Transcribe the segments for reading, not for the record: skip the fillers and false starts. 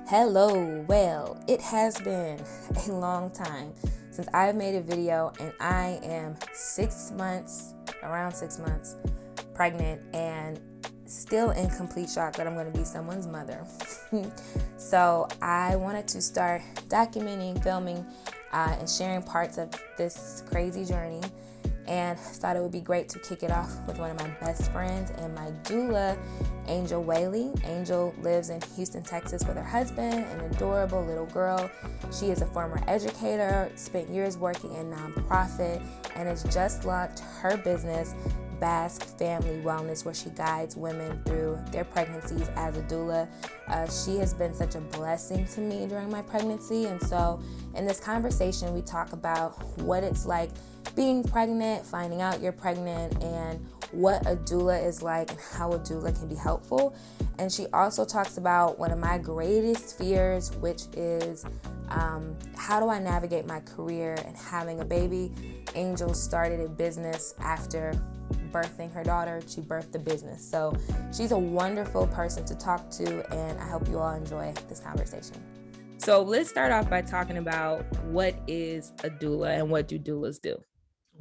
Hello, well, it has been a long time since I've made a video, and I am around 6 months pregnant and still in complete shock that I'm going to be someone's mother. So I wanted to start documenting, filming, and sharing parts of this crazy journey, and thought it would be great to kick it off with one of my best friends and my doula, Angel Whaley. Angel lives in Houston, Texas with her husband, an adorable little girl. She is a former educator, spent years working in nonprofit, and has just launched her business, Basque Family Wellness, where she guides women through their pregnancies as a doula. She has been such a blessing to me during my pregnancy, and so in this conversation we talk about what it's like being pregnant, finding out you're pregnant, and what a doula is like and how a doula can be helpful. And she also talks about one of my greatest fears, which is how do I navigate my career and having a baby. Angel started a business after birthing her daughter. She birthed the business. So she's a wonderful person to talk to, and I hope you all enjoy this conversation. So let's start off by talking about what is a doula and what do doulas do?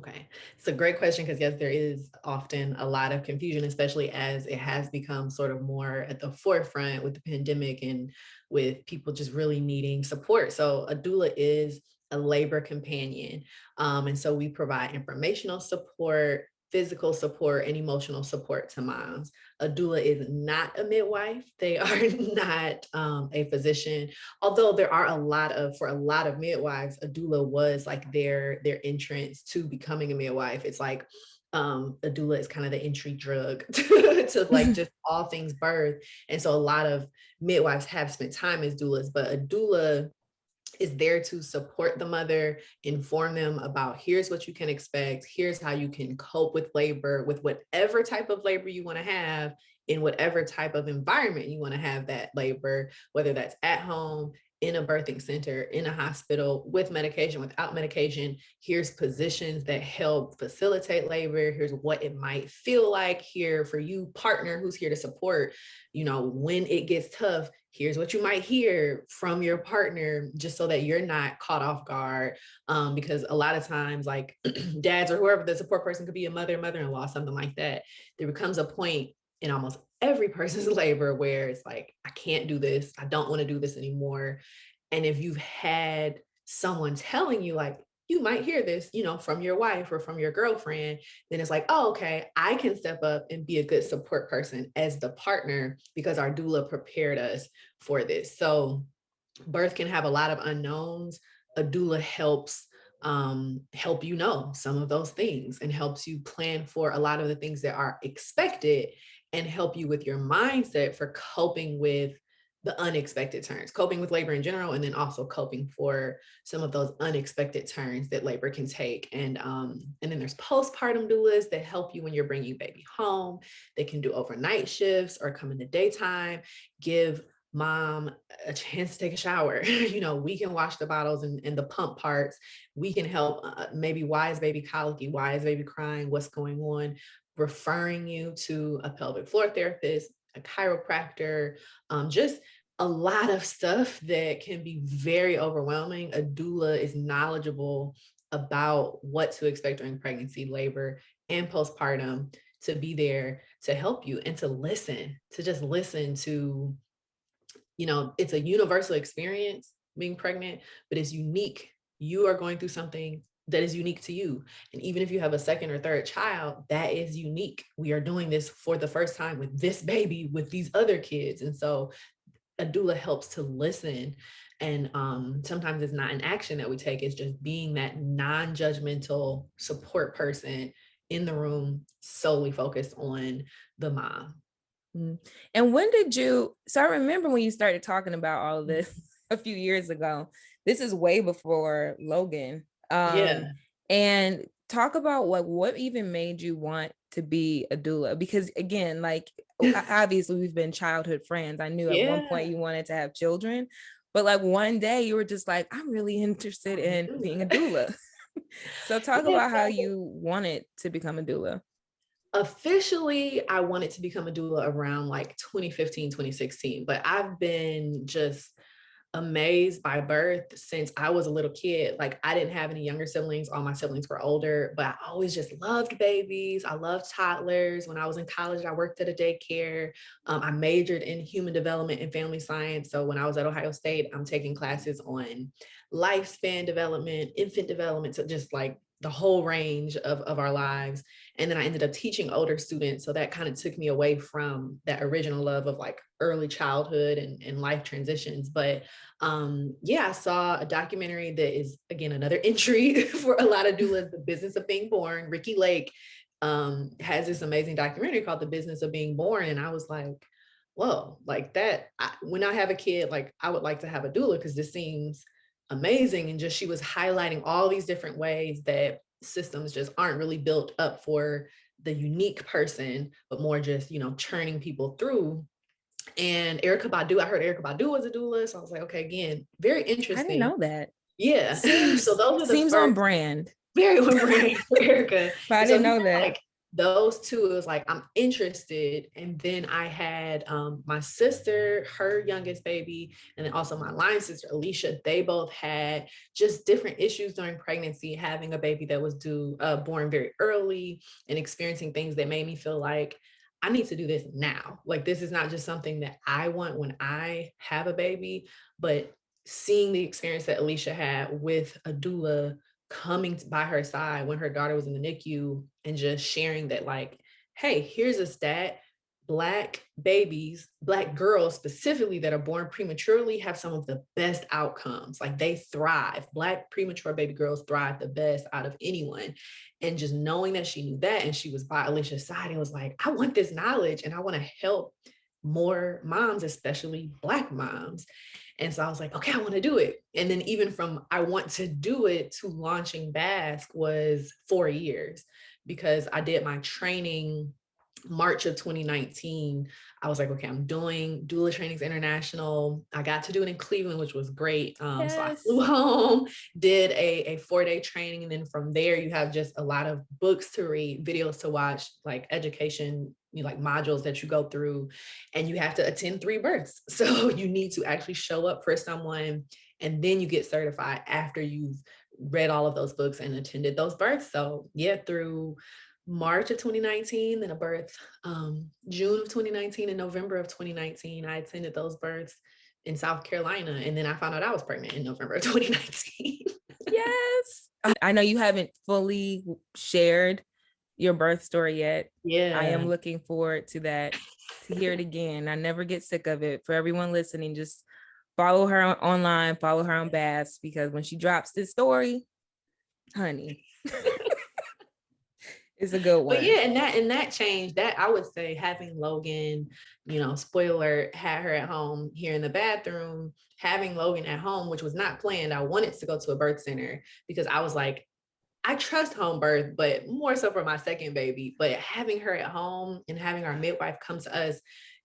Okay, it's a great question because yes, there is often a lot of confusion, especially as it has become sort of more at the forefront with the pandemic and with people just really needing support. So a doula is a labor companion. And so we provide informational support, physical support, and emotional support to moms. A doula is not a midwife. They are not a physician, although there are for a lot of midwives, a doula was like their entrance to becoming a midwife. It's like a doula is kind of the entry drug to like just all things birth. And so a lot of midwives have spent time as doulas, but a doula is there to support the mother, inform them about here's what you can expect, here's how you can cope with labor, with whatever type of labor you want to have, in whatever type of environment you want to have that labor, whether that's at home, in a birthing center, in a hospital, with medication, without medication. Here's positions that help facilitate labor. Here's what it might feel like here for you, partner who's here to support, when it gets tough. Here's what you might hear from your partner, just so that you're not caught off guard. Because a lot of times, like dads or whoever the support person could be, a mother-in-law, something like that, there becomes a point in almost every person's labor where it's like, I can't do this. I don't want to do this anymore. And if you've had someone telling you, like, you might hear this, from your wife or from your girlfriend, then it's like, oh, okay, I can step up and be a good support person as the partner because our doula prepared us for this. So birth can have a lot of unknowns. A doula helps help some of those things and helps you plan for a lot of the things that are expected and help you with your mindset for coping with the unexpected turns, coping with labor in general, and then also coping for some of those unexpected turns that labor can take. And then there's postpartum doulas that help you when you're bringing baby home. They can do overnight shifts or come in the daytime, give mom a chance to take a shower. We can wash the bottles and the pump parts. We can help, maybe why is baby colicky, why is baby crying, what's going on, referring you to a pelvic floor therapist, a chiropractor, just a lot of stuff that can be very overwhelming. A doula is knowledgeable about what to expect during pregnancy, labor, and postpartum, to be there to help you and to just listen to, it's a universal experience being pregnant, but it's unique. You are going through something that is unique to you. And even if you have a second or third child, that is unique. We are doing this for the first time with this baby, with these other kids. And so a doula helps to listen. And sometimes it's not an action that we take, it's just being that non-judgmental support person in the room, solely focused on the mom. And when did so I remember when you started talking about all of this a few years ago. This is way before Logan. Yeah. And talk about what even made you want to be a doula? Because again, like obviously we've been childhood friends. I knew at one point you wanted to have children, but like one day you were just like, I'm really interested in being a doula. So talk about how you wanted to become a doula. Officially, I wanted to become a doula around like 2015, 2016, but I've been just amazed by birth since I was a little kid. Like, I didn't have any younger siblings. All my siblings were older, but I always just loved babies. I loved toddlers. When I was in college, I worked at a daycare. I majored in human development and family science. So when I was at Ohio State, I'm taking classes on lifespan development, infant development, so just like the whole range of our lives. And then I ended up teaching older students. So that kind of took me away from that original love of like early childhood and life transitions. But yeah, I saw a documentary that is, again, another entry for a lot of doulas, The Business of Being Born. Ricky Lake has this amazing documentary called The Business of Being Born. And I was like, whoa, like that. When I have a kid, like I would like to have a doula because this seems amazing. And just she was highlighting all these different ways that systems just aren't really built up for the unique person, but more just, churning people through. And Erykah Badu, I heard Erykah Badu was a doula. So I was like, okay, again, very I didn't interesting. know that. Yeah. So those are the Seems on first, brand. very on brand for Erykah. But I And so didn't know that. like those two, it was like, I'm interested. And then I had my sister, her youngest baby, and then also my line sister, Alicia. They both had just different issues during pregnancy, having a baby that was born very early and experiencing things that made me feel like I need to do this now. Like, this is not just something that I want when I have a baby, but seeing the experience that Alicia had with a doula coming by her side when her daughter was in the NICU and just sharing that, like, hey, here's a stat. Black babies, Black girls specifically that are born prematurely have some of the best outcomes. Like, they thrive. Black premature baby girls thrive the best out of anyone. And just knowing that she knew that and she was by Alicia's side, it was like, I want this knowledge and I want to help more moms, especially Black moms. And so I was like, okay, I want to do it. And then even from I want to do it to launching Basque was 4 years, because I did my training March of 2019. I was like, okay, I'm doing Doula Trainings International. I got to do it in Cleveland, which was great. Yes. So I flew home, did a 4-day training. And then from there, you have just a lot of books to read, videos to watch, like education, like modules that you go through, and you have to attend 3 births. So you need to actually show up for someone, and then you get certified after you've read all of those books and attended those births. So yeah, through March of 2019, then a birth June of 2019 and November of 2019, I attended those births in South Carolina. And then I found out I was pregnant in November of 2019. Yes. I know you haven't fully shared your birth story yet. Yeah. I am looking forward to that, to hear it again. I never get sick of it. For everyone listening, just follow her online, follow her on Bass, because when she drops this story, honey, it's a good one. But yeah, and that changed. That, I would say, having Logan, spoiler, had her at home here in the bathroom, having Logan at home, which was not planned. I wanted to go to a birth center because I was like, I trust home birth, but more so for my second baby. But having her at home and having our midwife come to us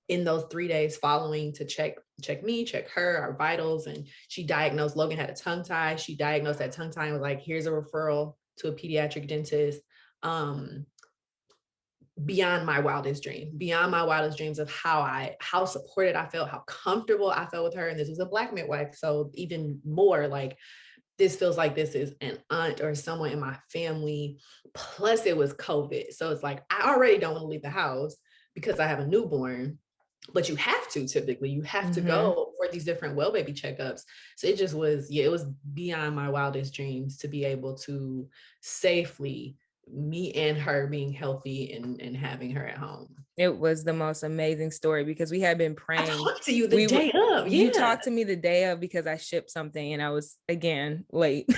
in those 3 days following to check me, check her, our vitals. And she diagnosed, Logan had a tongue tie. She diagnosed that tongue tie and was like, here's a referral to a pediatric dentist. Beyond my wildest dreams of how supported I felt, how comfortable I felt with her. And this was a Black midwife. So even more like, this feels like this is an aunt or someone in my family. Plus it was COVID. So it's like, I already don't want to leave the house because I have a newborn, but you have to, typically you have to go for these different well baby checkups. So it just was, it was beyond my wildest dreams to be able to safely, me and her being healthy and having her at home. It was the most amazing story because we had been praying. I talked to you the day of. Yeah. You talked to me the day of because I shipped something and I was, again, late.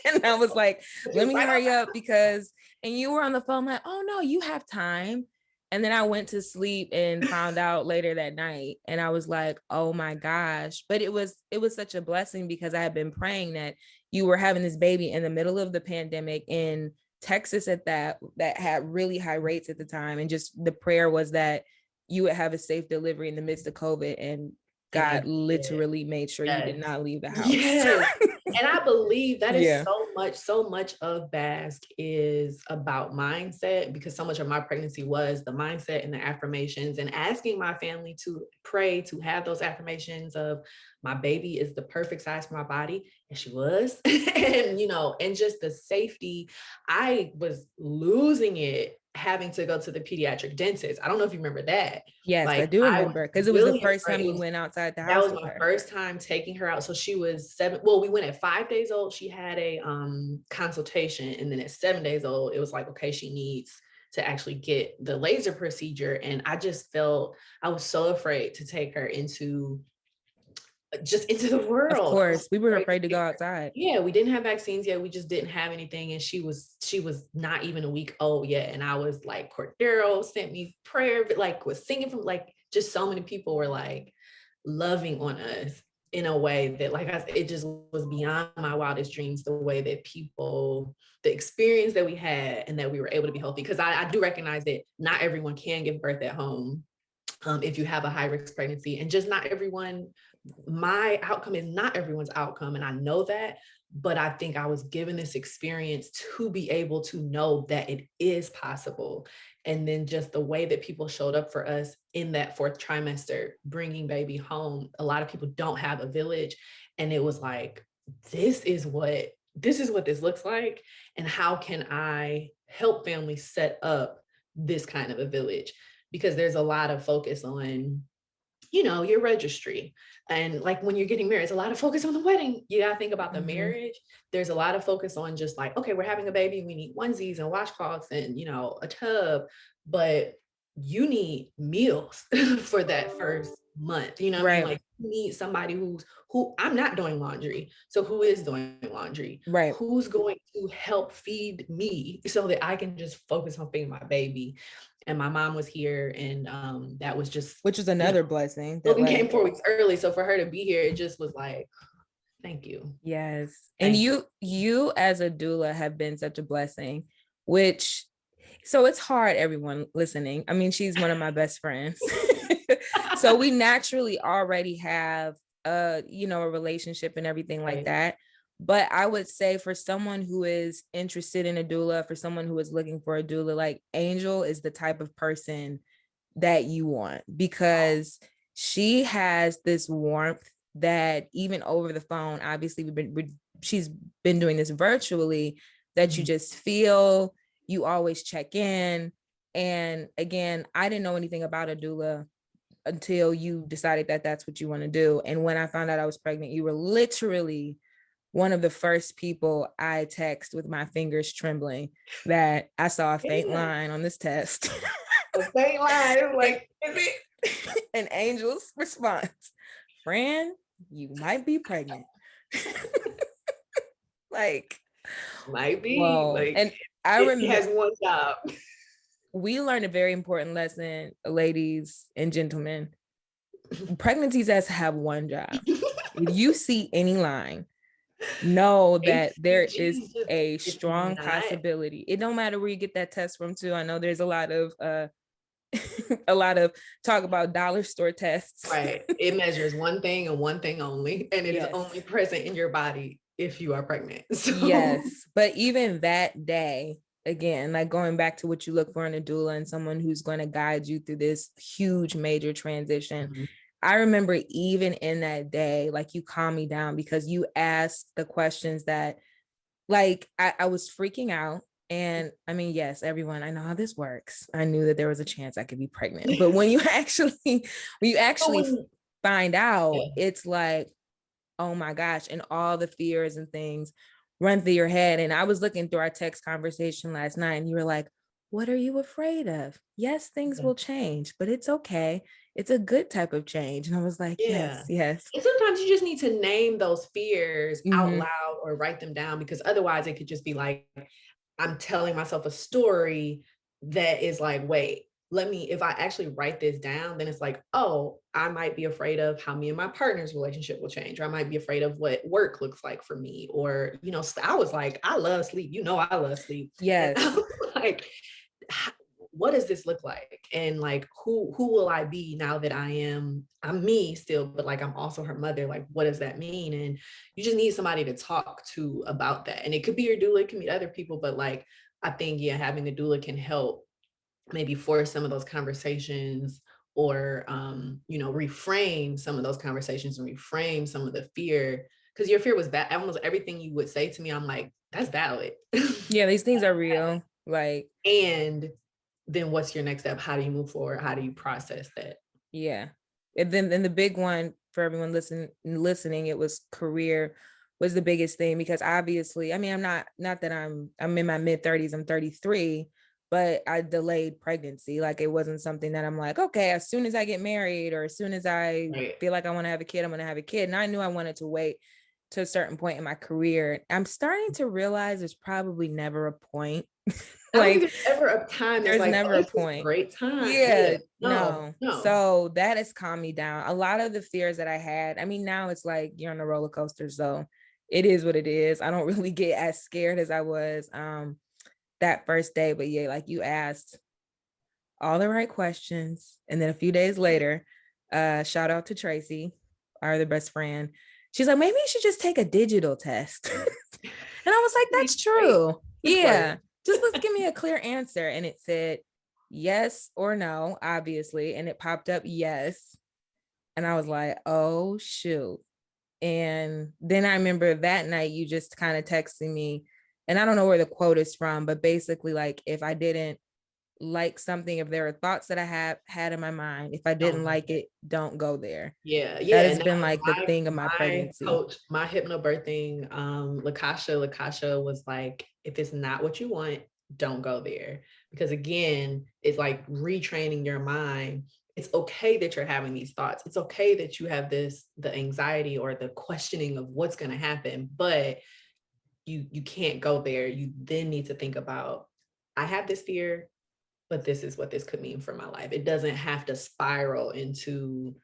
And I was like, let me hurry up because, and you were on the phone like, oh no, you have time. And then I went to sleep and found out later that night. And I was like, oh my gosh. But it was such a blessing because I had been praying that you were having this baby in the middle of the pandemic in Texas at that had really high rates at the time. And just the prayer was that you would have a safe delivery in the midst of COVID. And God literally made sure you did not leave the house. Yes. And I believe that is Yeah. so much of Basque is about mindset, because so much of my pregnancy was the mindset and the affirmations, and asking my family to pray, to have those affirmations of my baby is the perfect size for my body. And she was, and, and just the safety. I was losing it having to go to the pediatric dentist. I don't know if you remember that. Yes, I Like, do I was remember, because it was the really first afraid. time you went outside the That house was with my her. first time taking her out. So she was 7. Well, we went at 5 days old. She had a consultation. And then at 7 days old, it was like, okay, she needs to actually get the laser procedure. And I just felt, I was so afraid to take her into the Of world. I was course, we were afraid to afraid to take go her. outside. Yeah, we didn't have vaccines yet. We just didn't have anything. And she was not even a week old yet. And I was like, Cordero sent me prayer, but like was singing from, like, just so many people were like loving on us in a way that, like I said, it just was beyond my wildest dreams, the way that the experience that we had and that we were able to be healthy. Because I do recognize that not everyone can give birth at home. If you have a high risk pregnancy, and just not everyone, my outcome is not everyone's outcome. And I know that, but I think I was given this experience to be able to know that it is possible. And then just the way that people showed up for us in that 4th trimester, bringing baby home. A lot of people don't have a village. And it was like, this is what this looks like. And how can I help families set up this kind of a village? Because there's a lot of focus on, your registry. And like when you're getting married, it's a lot of focus on the wedding. You gotta think about the marriage. There's a lot of focus on just like, okay, we're having a baby, we need onesies and washcloths and, a tub, but you need meals for that first month. You know what I mean? Right, Like, you need somebody who I'm not doing laundry. So who is doing laundry? right. Who's going to help feed me so that I can just focus on feeding my baby? And my mom was here, and that was just, Which is another blessing that, Logan like, came 4 weeks early. So for her to be here, it just was like, thank you. yes. And Thank you. you as a doula have been such a blessing, which, so it's hard, everyone listening. I mean, she's one of my best friends. So we naturally already have a relationship and everything like that. But I would say for someone who is interested in a doula, for someone who is looking for a doula, like, Angel is the type of person that you want, because she has this warmth that even over the phone, obviously she's been doing this virtually, that you just feel. You always check in. And again, I didn't know anything about a doula until you decided that that's what you want to do. And when I found out I was pregnant, you were literally one of the first people I text with my fingers trembling that I saw a faint line on this test. A faint line, like, is it? An Angel's response, Fran, you might be pregnant. Like, might be. whoa. Like, And I remember he has one job. We learned a very important lesson, ladies and gentlemen. Pregnancies has to have one job. If you see any line, know that there is a strong possibility. It don't matter where you get that test from too. I know there's a lot of talk about dollar store tests. Right. It measures one thing and one thing only, and it is only present in your body if you are pregnant. So. Yes. But even that day, again, like going back to what you look for in a doula and someone who's going to guide you through this huge major transition. I remember even in that day, like, you calmed me down because you asked the questions that, like, I was freaking out. And I mean, yes, everyone, I know how this works. I knew that there was a chance I could be pregnant. But when you actually find out, it's like, oh my gosh, and all the fears and things run through your head. And I was looking through our text conversation last night, and you were like, what are you afraid of? Yes, things will change, but it's okay. It's a good type of change. And I was like, yes. And sometimes you just need to name those fears out loud or write them down, because otherwise it could just be like, I'm telling myself a story that is like, wait, if I actually write this down, then it's like, oh, I might be afraid of how me and my partner's relationship will change, or I might be afraid of what work looks like for me. Or, I was like, I love sleep. I love sleep. Yes. Like, what does this look like? And like, who will I be now that I'm me still, but like, I'm also her mother. Like, what does that mean? And you just need somebody to talk to about that. And it could be your doula, it can be other people, but like, I think, yeah, having the doula can help maybe force some of those conversations, or reframe some of those conversations and reframe some of the fear, because your fear was bad. Almost everything you would say to me, I'm like, that's valid. Yeah, these things are real. Like, and then what's your next step? How do you move forward? How do you process that? yeah. And then the big one for everyone listening, it was career was the biggest thing, because obviously, I mean, I'm not that I'm in my mid 30s, I'm 33, but I delayed pregnancy. Like, it wasn't something that I'm like, okay, as soon as I get married or as soon as I Right. feel like I want to have a kid, I'm going to have a kid. And I knew I wanted to wait to a certain point in my career. I'm starting to realize there's probably never a point. I don't think Like, there's ever a time that's there's like, never oh, a this is a point. great time. Yeah. Yeah, No, no. no. So that has calmed me down. A lot of the fears that I had, I mean, now it's like you're on a roller coaster, so it is what it is. I don't really get as scared as I was that first day. But yeah, like, you asked all the right questions. And then a few days later, shout out to Tracy, our other best friend. She's like, maybe you should just take a digital test. And I was like, that's Great. true. This works. Yeah. Just let's give me a clear answer. And it said yes or no, obviously. And it popped up yes. And I was like, oh, shoot. And then I remember that night you just kind of texted me. And I don't know where the quote is from, but basically, like, if I didn't like something, if there are thoughts that I have had in my mind, if I didn't like it, don't go there. Yeah, That yeah. has And that been was like the thing of my my pregnancy. coach, my hypnobirthing, Lakasha was like, if it's not what you want, don't go there. Because again, it's like retraining your mind. It's okay that you're having these thoughts. It's okay that you have the anxiety or the questioning of what's going to happen, but you can't go there. You then need to think about, I have this fear, but this is what this could mean for my life. It doesn't have to spiral into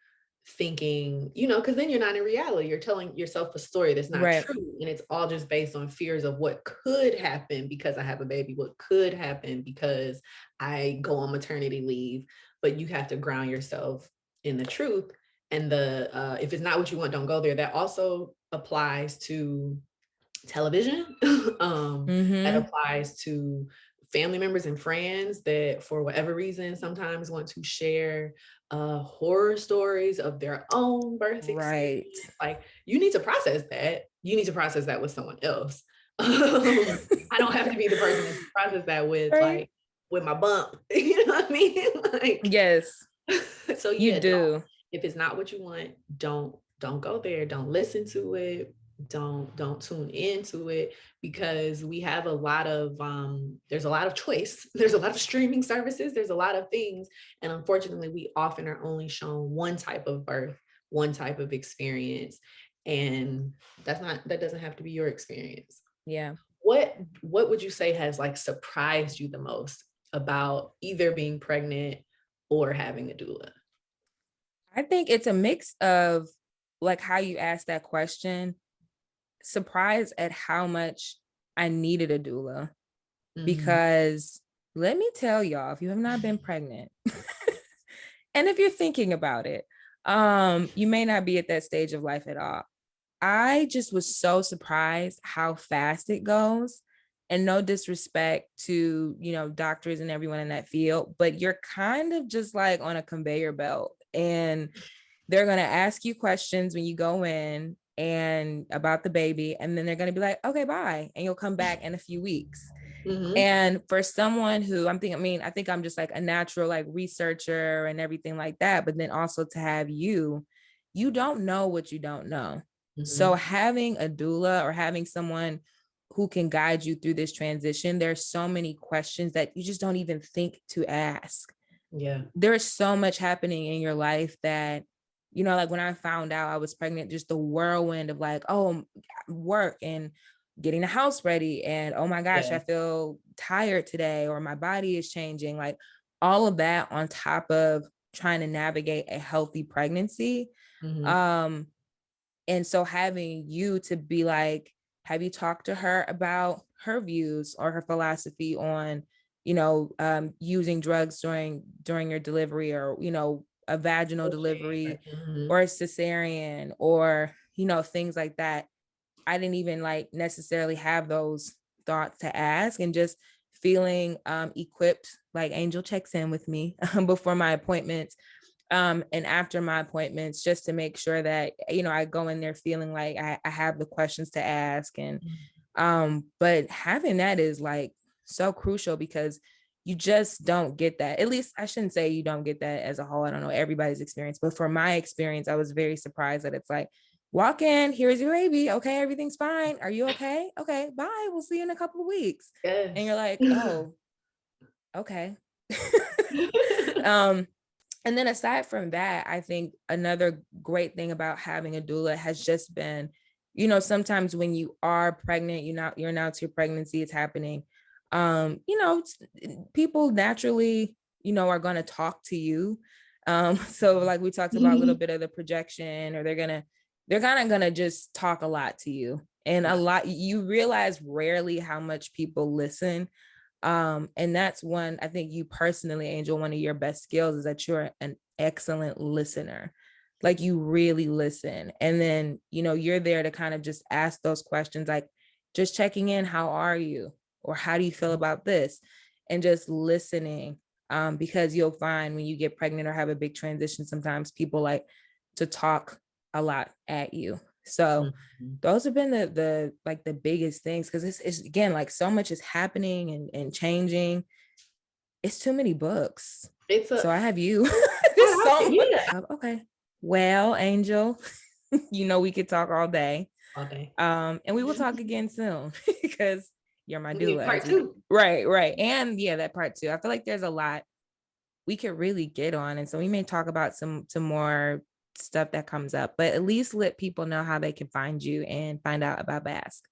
thinking, because then you're not in reality. You're telling yourself a story that's not Right. true. And it's all just based on fears of what could happen because I have a baby, what could happen because I go on maternity leave. But you have to ground yourself in the truth. And if it's not what you want, don't go there. That also applies to television. That Mm-hmm. applies to family members and friends that for whatever reason sometimes want to share horror stories of their own birth Right. experience. Like, you need to process that. You need to process that with someone else. I don't have to be the person that you process that with, Right. like with my bump. You know what I mean? Like, Yes, so you yeah, don't, do. if it's not what you want, don't go there. Don't listen to it. Don't tune into it, because we have a lot of there's a lot of choice. There's a lot of streaming services. There's a lot of things. And unfortunately, we often are only shown one type of birth, one type of experience. And that doesn't have to be your experience. Yeah. What would you say has like surprised you the most about either being pregnant or having a doula? I think it's a mix of, like, how you asked that question, surprised at how much I needed a doula. Mhm. Because let me tell y'all, if you have not been pregnant, and if you're thinking about it, you may not be at that stage of life at all. I just was so surprised how fast it goes. And no disrespect to, doctors and everyone in that field, but you're kind of just like on a conveyor belt. And they're going to ask you questions when you go in and about the baby. And then they're going to be like, okay, bye. And you'll come back in a few weeks. Mhm. And for someone who I think I'm just like a natural like researcher and everything like that. But then also to have you don't know what you don't know. So Mhm. having a doula or having someone who can guide you through this transition, there's so many questions that you just don't even think to ask. Yeah. There's so much happening in your life that, like when I found out I was pregnant, just the whirlwind of like, oh, work and getting the house ready. And oh my gosh, Yeah. I feel tired today, or my body is changing. Like all of that on top of trying to navigate a healthy pregnancy. Mhm. Um, and so having you to be like, have you talked to her about her views or her philosophy on using drugs during your delivery, or, a vaginal delivery or a cesarean, or, things like that. I didn't even like necessarily have those thoughts to ask, and just feeling equipped, like Angel checks in with me before my appointments and after my appointments, just to make sure that, I go in there feeling like I have the questions to ask. And but having that is like so crucial, because you just don't get that. At least I shouldn't say you don't get that as a whole. I don't know everybody's experience, but for my experience, I was very surprised that it's like, walk in, here's your baby. Okay, everything's fine. Are you okay? Okay, bye. We'll see you in a couple of weeks. Yes. And you're like, oh, okay. And then aside from that, I think another great thing about having a doula has just been, sometimes when you are pregnant, you're now to your pregnancy, it's happening. People naturally, are going to talk to you. So like we talked about a little bit of the projection, or they're kind of gonna just talk a lot to you. And a lot, you realize rarely how much people listen. And that's one, I think you personally, Angel, one of your best skills is that you're an excellent listener. Like you really listen. And then, you're there to kind of just ask those questions, like just checking in, how are you? Or how do you feel about this? And just listening. Because you'll find when you get pregnant or have a big transition, sometimes people like to talk a lot at you. So those have been the like the biggest things, because it's again, like so much is happening and changing. It's too many books. So I have you. Okay. Well, Angel, we could talk all day. All day. And we will talk again soon, because you're my doula. Part 2. Right. And yeah, that part 2. I feel like there's a lot we could really get on. And so we may talk about some more stuff that comes up, but at least let people know how they can find you and find out about Basque.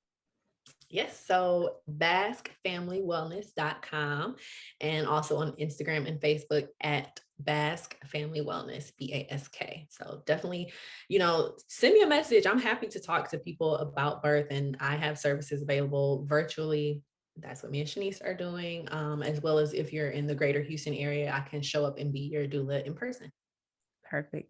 Yes, so basquefamilywellness.com, and also on Instagram and Facebook at Basque Family Wellness, BASK. So definitely, send me a message. I'm happy to talk to people about birth, and I have services available virtually. That's what me and Shanice are doing, as well as if you're in the greater Houston area, I can show up and be your doula in person. Perfect.